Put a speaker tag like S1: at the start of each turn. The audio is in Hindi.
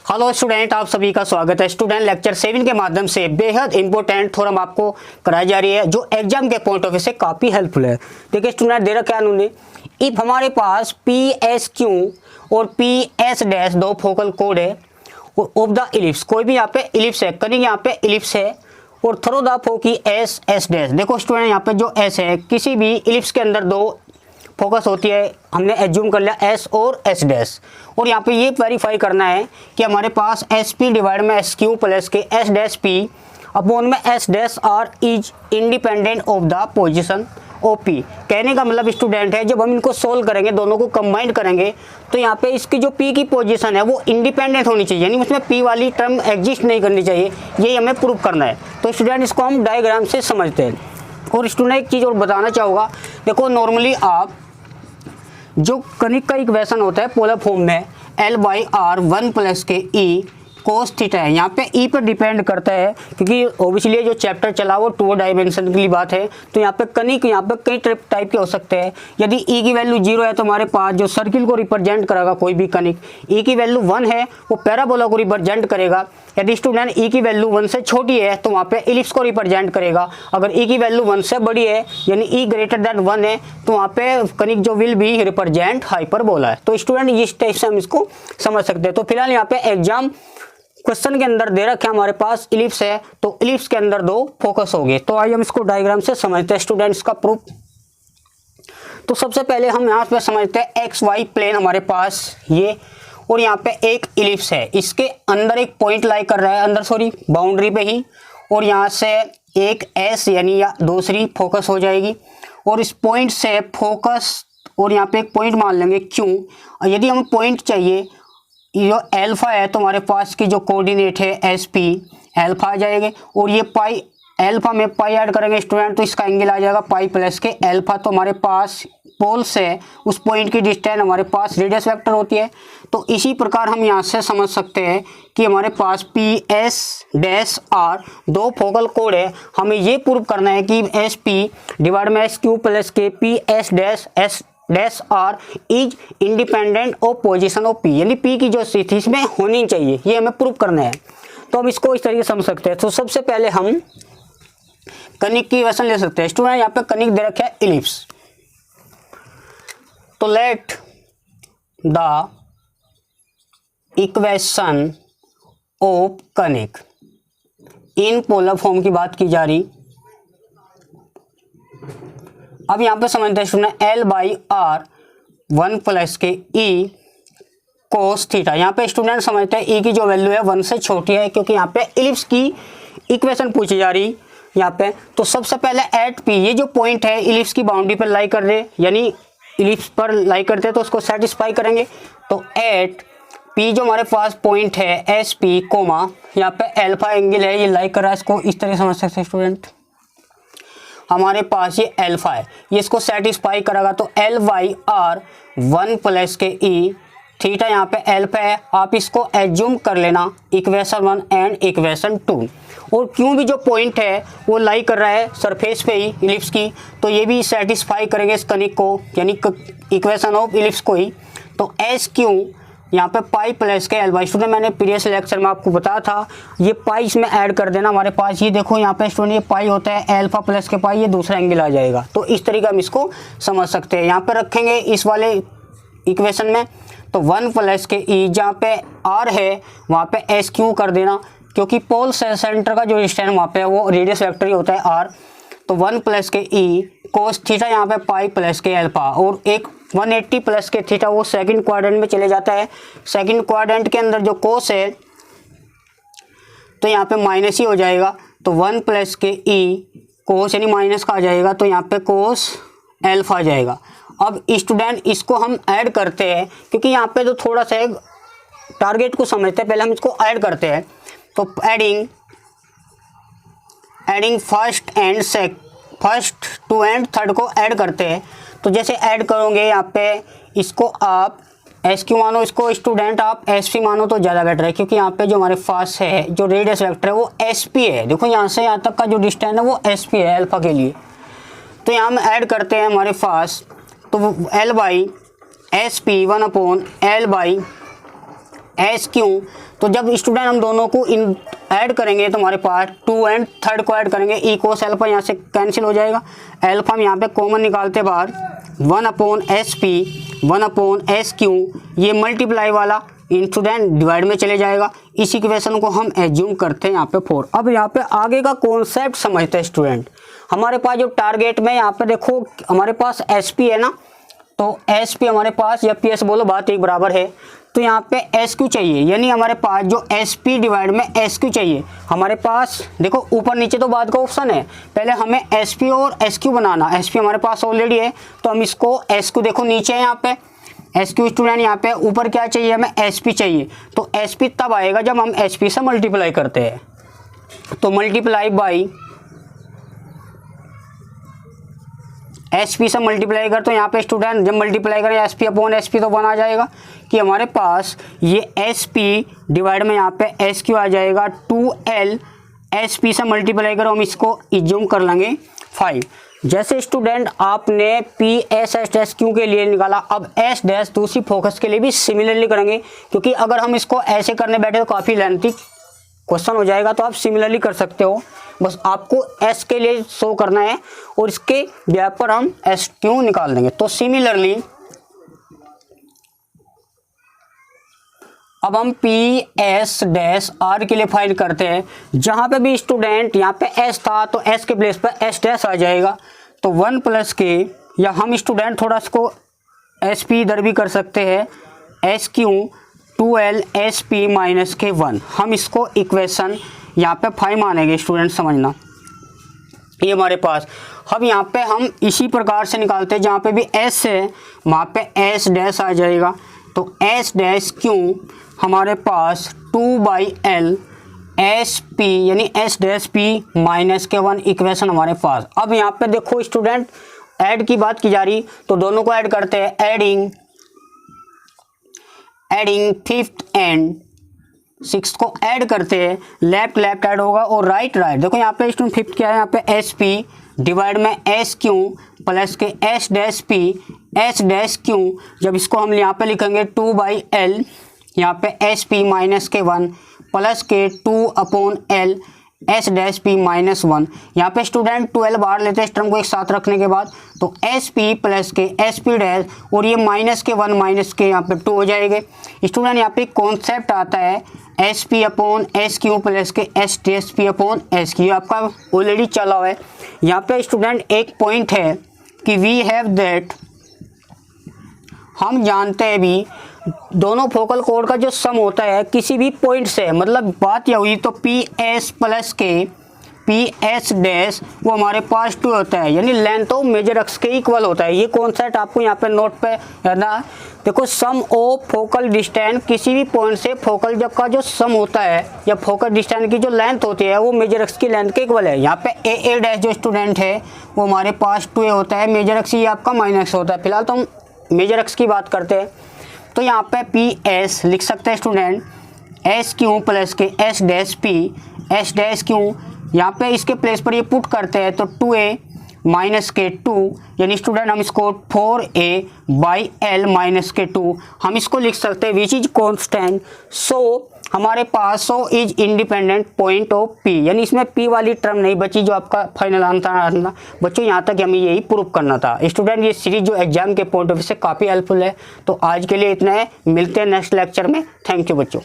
S1: हेलो स्टूडेंट, आप सभी का स्वागत है स्टूडेंट लेक्चर 7 के माध्यम से। बेहद इंपॉर्टेंट थ्योरम आपको कराई जा रही है जो एग्जाम के पॉइंट ऑफ व्यू से काफ़ी हेल्पफुल है। देखिए स्टूडेंट, दे रखा है उन्होंने, इफ हमारे पास पी एस क्यू और पी एस डैश दो फोकल कोड है ऑफ द इलिप्स, कोई भी यहाँ पे इलिप्स है, कनिक यहाँ पे इलिप्स है और through the foci S S dash. देखो स्टूडेंट, यहाँ पे जो एस है किसी भी इलिप्स के अंदर दो फोकस होती है, हमने एज्यूम कर लिया एस और एस डैश। और यहाँ पे ये वेरीफाई करना है कि हमारे पास एस पी डिवाइड में एस क्यू प्लस के एस डैश पी अपॉन में S dash R is independent of the position of P. कहने का मतलब स्टूडेंट है, जब हम इनको सोल्व करेंगे, दोनों को कंबाइन करेंगे, तो यहाँ पे इसकी जो पी की पोजीशन है वो इंडिपेंडेंट होनी चाहिए, यानी उसमें पी वाली टर्म एग्जिस्ट नहीं करनी चाहिए। यही हमें प्रूव करना है। तो स्टूडेंट इसको हम डायग्राम से समझते हैं। और स्टूडेंट एक चीज़ और बताना चाहूँगा, देखो नॉर्मली आप जो कनिक का इक्वेशन होता है पोलर फॉर्म में L बाई आर 1 प्लस के ई कोस थीटा है, यहाँ पे ई पर डिपेंड करता है क्योंकि ओबियसली जो चैप्टर चला वो 2 डायमेंशन की बात है। तो यहाँ पे कनिक यहाँ पे कई टाइप के हो सकते हैं। यदि ई की वैल्यू 0 है तो हमारे पास जो सर्किल को रिप्रेजेंट करेगा कोई भी कनिक, ई की वैल्यू 1 है वो पैराबोला को रिप्रेजेंट करेगा। यदि स्टूडेंट ई की वैल्यू 1 से छोटी है तो वहाँ पे इलिप्स को रिप्रेजेंट करेगा। अगर ई की वैल्यू 1 से बड़ी है यानी ई ग्रेटर देन 1 है तो वहाँ पे कनिक जो विल भी रिप्रेजेंट हाइपरबोला है। तो स्टूडेंट इस टाइप से हम इसको समझ सकते हैं। तो फिलहाल यहाँ पे एग्जाम क्वेश्चन के अंदर दे रखे हमारे पास इलिप्स है, तो इलिप्स के अंदर दो फोकस हो गए। तो आइए हम इसको डायग्राम से समझते हैं स्टूडेंट्स का प्रूफ। तो सबसे पहले हम यहाँ पे समझते हैं एक्स वाई प्लेन हमारे पास ये, और यहाँ पे एक इलिप्स है, इसके अंदर एक पॉइंट लाई कर रहा है, अंदर सॉरी बाउंड्री पे ही, और यहाँ से एक एस यानी या दूसरी फोकस हो जाएगी और इस पॉइंट से फोकस और यहाँ पे एक पॉइंट मान लेंगे क्यों। यदि हमें पॉइंट चाहिए जो एल्फा है तो हमारे पास की जो कोऑर्डिनेट है एस पी एल्फा आ जाएंगे, और ये पाई एल्फा में पाई ऐड करेंगे स्टूडेंट तो इसका एंगल आ जाएगा पाई प्लस के एल्फा। तो हमारे पास पोल से उस पॉइंट की डिस्टेंस हमारे पास रेडियस वेक्टर होती है। तो इसी प्रकार हम यहाँ से समझ सकते हैं कि हमारे पास पी एस डैश आर दो फोकल कोड है। हमें ये प्रूव करना है कि एस पी डिवाइड में एस क्यू प्लस के P S dash S dash R is independent of position of P, यानी पी की जो स्थिति इसमें होनी चाहिए, ये हमें प्रूव करना है। तो हम इसको इस तरीके से समझ सकते हैं। तो सबसे पहले हम कनिक की इक्वेशन ले सकते हैं। स्टूडेंट यहाँ पे कनिक दे रखा है इलिप्स, तो लेट द इक्वेशन ऑफ कनिक इन पोलर फॉर्म की बात की जा रही। अब यहाँ पे समझते हैं student L by R 1 plus के ई कोस थीटा। यहाँ पे स्टूडेंट समझते हैं ई की जो वैल्यू है 1 से छोटी है क्योंकि यहाँ पे इलिप्स की इक्वेशन पूछी जा रही यहाँ पे। तो सबसे पहले एट पी, ये जो पॉइंट है इलिप्स की बाउंड्री पर लाई कर रहे, यानी इलिप्स पर लाई करते तो उसको सेटिस्फाई करेंगे। तो एट पी जो हमारे पास पॉइंट है एस पी कोमा यहाँ पे एल्फा एंगल है, ये लाई कर रहा है, इसको इस तरह समझ सकते हैं स्टूडेंट। हमारे पास ये एल्फा है, ये इसको सेटिस्फाई करेगा। तो एल बाई आर 1 प्लस के ई थीटा यहाँ पे एल्फा है, आप इसको एज्यूम कर लेना इक्वेशन 1 एंड इक्वेशन 2। और क्यों भी जो पॉइंट है वो लाई कर रहा है सरफेस पे ही इलिप्स की, तो ये भी सेटिस्फाई करेंगे इस कनिक को, यानी इक्वेशन ऑफ इलिप्स को ही। तो एस क्यू यहाँ पे पाई प्लस के एल बाई, स्टूडेंट मैंने प्रीवियस लेक्चर में आपको बताया था, ये पाई इसमें ऐड कर देना हमारे पास। ये देखो यहाँ पे स्टूडेंट ये पाई होता है एल्फा प्लस के पाई, ये दूसरा एंगल आ जाएगा। तो इस तरीके हम इसको समझ सकते हैं। यहाँ पे रखेंगे इस वाले इक्वेशन में तो 1 प्लस के ई, जहाँ पे आर है वहाँ पे एस क्यू कर देना क्योंकि पोल से सेंटर का जो डिस्टेंस वहाँ पे वो रेडियस वेक्टर ही होता है आर। तो 1 प्लस के ई कोस थीटा यहाँ पे पाई प्लस के एल्फा, और एक 180 प्लस के थीटा वो सेकंड क्वाड्रेंट में चले जाता है। सेकंड क्वाड्रेंट के अंदर जो कोस है तो यहाँ पे माइनस ही हो जाएगा। तो 1 प्लस के ई कोस यानी माइनस का आ जाएगा, तो यहाँ पे कोस एल्फा आ जाएगा। अब स्टूडेंट इसको हम ऐड करते हैं क्योंकि यहाँ पे तो थोड़ा सा एक टारगेट को समझते हैं, पहले हम इसको ऐड करते हैं। तो adding first two and third को ऐड करते हैं। तो जैसे ऐड करोगे यहाँ पे इसको आप एस क्यू मानो, इसको स्टूडेंट आप एस पी मानो तो ज़्यादा बेटर है क्योंकि यहाँ पे जो हमारे पास है जो रेडियस वेक्टर है वो एस पी है। देखो यहाँ से यहाँ तक का जो डिस्टेंस है वो एस पी है अल्फा के लिए। तो यहाँ हम ऐड करते हैं हमारे पास, तो L by S P 1 upon L by S Q. तो जब स्टूडेंट हम दोनों को ऐड करेंगे तो हमारे पास 2 एंड थर्ड को ऐड करेंगे, ई कोस एल्फा यहाँ से कैंसिल हो जाएगा, एल्फा हम यहाँ पे कॉमन निकालते बाहर 1/SP 1/SQ, ये मल्टीप्लाई वाला स्टूडेंट डिवाइड में चले जाएगा। इस इक्वेशन को हम एज्यूम करते हैं यहाँ पे 4। अब यहाँ पे आगे का कॉन्सेप्ट समझते हैं स्टूडेंट। हमारे पास जो टारगेट में यहाँ पे देखो हमारे पास SP है ना, तो SP हमारे पास या PS बोलो बात एक बराबर है, तो यहाँ पे SQ चाहिए, यानी हमारे पास जो SP डिवाइड में SQ चाहिए। हमारे पास देखो ऊपर नीचे तो बात का ऑप्शन है, पहले हमें SP और SQ बनाना। SP हमारे पास ऑलरेडी है तो हम इसको SQ देखो नीचे है यहाँ पे SQ स्टूडेंट, यहाँ पे ऊपर क्या चाहिए हमें SP चाहिए। तो SP तब आएगा जब हम SP से मल्टीप्लाई करते हैं, तो मल्टीप्लाई बाई SP से मल्टीप्लाई कर, तो यहाँ पे स्टूडेंट जब मल्टीप्लाई करें SP/SP तो 1 आ जाएगा कि हमारे पास ये SP डिवाइड में यहाँ पे SQ आ जाएगा 2L, SP से मल्टीप्लाई करो, हम इसको इज्यूम कर लेंगे 5। जैसे स्टूडेंट आपने PSSQ के लिए निकाला, अब S' दूसरी फोकस के लिए भी सिमिलरली करेंगे, क्योंकि अगर हम इसको ऐसे करने बैठे तो काफ़ी लेंथी क्वेश्चन हो जाएगा, तो आप सिमिलरली कर सकते हो। बस आपको S के लिए शो करना है और इसके गैप पर हम SQ निकाल देंगे। तो सिमिलरली अब हम PS' के लिए फाइंड करते हैं। जहाँ पे भी स्टूडेंट यहाँ पे S था तो S के प्लेस पर S' आ जाएगा, तो 1 + K, या हम स्टूडेंट थोड़ा इसको SP इधर भी कर सकते हैं, SQ 2L SP - K1। हम इसको इक्वेशन यहाँ पे 5 मानेंगे स्टूडेंट, समझना ये हमारे पास। अब यहाँ पे हम इसी प्रकार से निकालते हैं, जहाँ पे भी S है वहाँ पे S' आ जाएगा, तो S' क्यों हमारे पास 2/L SP यानी S' - K1 इक्वेशन हमारे पास। अब यहाँ पे देखो स्टूडेंट ऐड की बात की जा रही, तो दोनों को ऐड करते हैं, एडिंग 5th एंड 6th को ऐड करते हैं, लेफ्ट ऐड होगा और राइट। देखो यहाँ पे स्टूडेंट 5th क्या है, यहाँ पे SP डिवाइड में SQ प्लस के S', जब इसको हम यहाँ पे लिखेंगे 2/L यहाँ पे SP - K1 प्लस के 2/L S' -1। यहाँ पे स्टूडेंट 12 बाहर लेते हैं इस टर्म को एक साथ रखने के बाद, तो SP प्लस के SP' और ये -K1 - K यहाँ पे 2 हो जाएंगे। स्टूडेंट यहाँ पे कॉन्सेप्ट आता है SP/SQ प्लस के S'/SQ, आपका ऑलरेडी चला हुआ है। यहाँ पे स्टूडेंट एक पॉइंट है कि वी हैव दैट, हम जानते हैं भी दोनों फोकल कोड का जो सम होता है किसी भी पॉइंट से, मतलब बात यह हुई तो PS प्लस के PS' वो हमारे पास 2 होता है, यानी लेंथ ऑफ मेजर अक्स के इक्वल होता है। ये कॉन्सेप्ट आपको यहाँ पे नोट पे रहना। देखो सम ऑफ फोकल डिस्टेंस, किसी भी पॉइंट से फोकल जब का जो सम होता है या फोकल डिस्टेंस की जो लेंथ होती है वो मेजर अक्स की लेंथ के इक्वल है। यहाँ पे A जो स्टूडेंट है वो हमारे पास 2 होता है, मेजर अक्स ये आपका -x होता है। फिलहाल तो हम मेजर अक्स की बात करते हैं, तो यहाँ पे PS लिख सकते हैं स्टूडेंट SQ प्लस के S', यहाँ पे इसके प्लेस पर ये पुट करते हैं तो 2A - K2, यानी स्टूडेंट हम इसको 4A/L - K2 हम इसको लिख सकते हैं, विच इज कॉन्स्टेंट। सो हमारे पास so is independent point of P, यानी इसमें P वाली टर्म नहीं बची जो आपका फाइनल आंसर था। बच्चों यहाँ तक हमें यही प्रूव करना था। स्टूडेंट ये सीरीज जो एग्जाम के पॉइंट ऑफ व्यू से काफ़ी हेल्पफुल है। तो आज के लिए इतना है, मिलते हैं नेक्स्ट लेक्चर में। थैंक यू बच्चों।